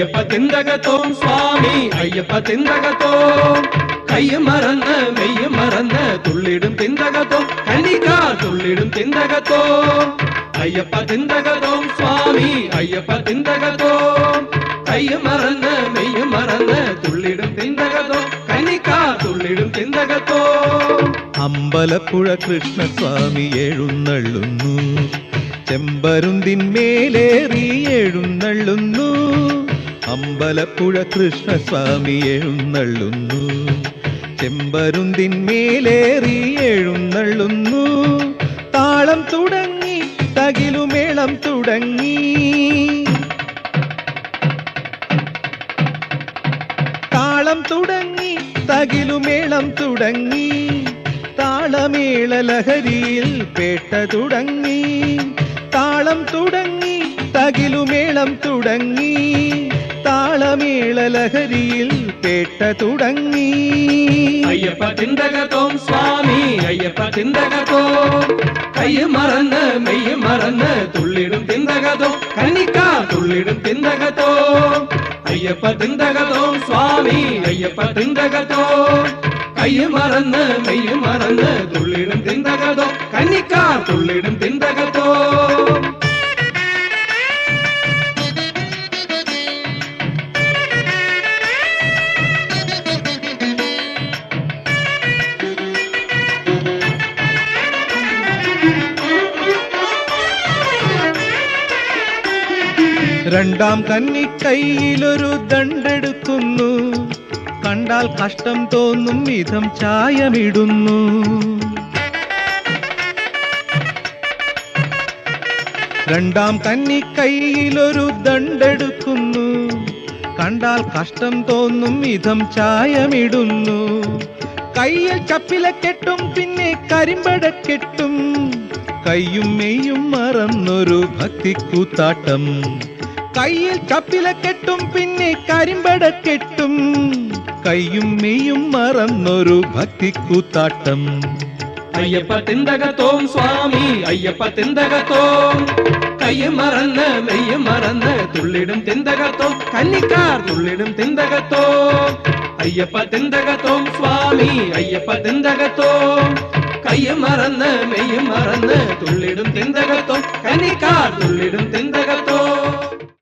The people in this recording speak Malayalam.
അയ്യപ്പ തിന്തകത്തോം സ്വാമി അയ്യപ്പ തിന്തകത്തോം കയ്യ മറന്ന് മെയ്യ മറന്ന് തുള്ളിടും തിന്തകത്തോം കനികാ തുള്ളിടും തിന്തകത്തോം അയ്യപ്പ തിന്തകത്തോം സ്വാമി അയ്യപ്പ തിന്തകത്തോം കയ്യ മറന്ന് മെയ്യ മറന്ന് തുള്ളിടും തിന്തകത്തോം കനികാ തുള്ളിടും തിന്തകത്തോം അമ്പലപ്പുഴ കൃഷ്ണസ്വാമി എഴുന്നള്ളുന്നു ചെമ്പരുന്തിന്മേലേറി എഴുന്നള്ളുന്നു അമ്പലപ്പുഴ കൃഷ്ണസ്വാമി എഴുന്നള്ളുന്നു ചെമ്പരുന്തിന്മേലേറി എഴുന്നള്ളുന്നു താളം തുടങ്ങി തകിലുമേളം തുടങ്ങി താളം തുടങ്ങി തകിലുമേളം തുടങ്ങി താളമേള ലഹരിയിൽ പേട്ട തുടങ്ങി താളം തുടങ്ങി തകിലുമേളം തുടങ്ങി താളമേള ലഹരിയിൽ പേട്ട തുടങ്ങി അയ്യപ്പ തിന്തകത്തോം സ്വാമി അയ്യപ്പ തിന്തകത്തോം കയ്യ മറന്ന് മെയ്യ മറന്ന് തുള്ളിടും തിന്തകത്തോം കനികാ തുള്ളിടും തിന്തകത്തോം അയ്യപ്പ തിന്തകത്തോം സ്വാമി അയ്യപ്പ തിന്തകത്തോം കയ്യ മറന്ന് മെയ്യ മറന്ന് തുള്ളിടും തിന്തകത്തോം കനികാ തുള്ളിടും തിന്തകത്തോം രണ്ടാം കന്നിക്കൈയിലൊരു ദണ്ടെടുക്കുന്നു കണ്ടാൽ കഷ്ടം തോന്നും വിധം ചായമിടുന്നു രണ്ടാം കന്നിക്കൈയിലൊരു ദണ്ടെടുക്കുന്നു കണ്ടാൽ കഷ്ടം തോന്നും വിധം ചായമിടുന്നു കയ്യിൽ ചപ്പിലക്കെട്ടും പിന്നെ കരിമ്പടക്കെട്ടും കയ്യും മെയ്യും മറന്നൊരു ഭക്തിക്കൂത്താട്ടം കയ്യിൽ ചപ്പിലക്കെട്ടും പിന്നെ കരിമ്പടക്കെട്ടും കയ്യും മെയ്യും മറന്നൊരു ഭക്തിക്കൂത്താട്ടം അയ്യപ്പ തിന്തകത്തോം സ്വാമി അയ്യപ്പ തിന്തകത്തോം കയ്യ മറന്ന് മെയ്യ മറന്ന് തുള്ളിടും തിന്തകത്തോം കന്നിക്കാർ തുള്ളിടും തിന്തകത്തോം അയ്യപ്പ തിന്തകത്തോം സ്വാമി അയ്യപ്പ തിന്തകത്തോം കയ്യ മറന്ന് മെയ്യ മറന്ന് തുള്ളിടും തിന്തകത്തോം കന്നിക്കാർ തുള്ളിടും തിന്തകത്തോം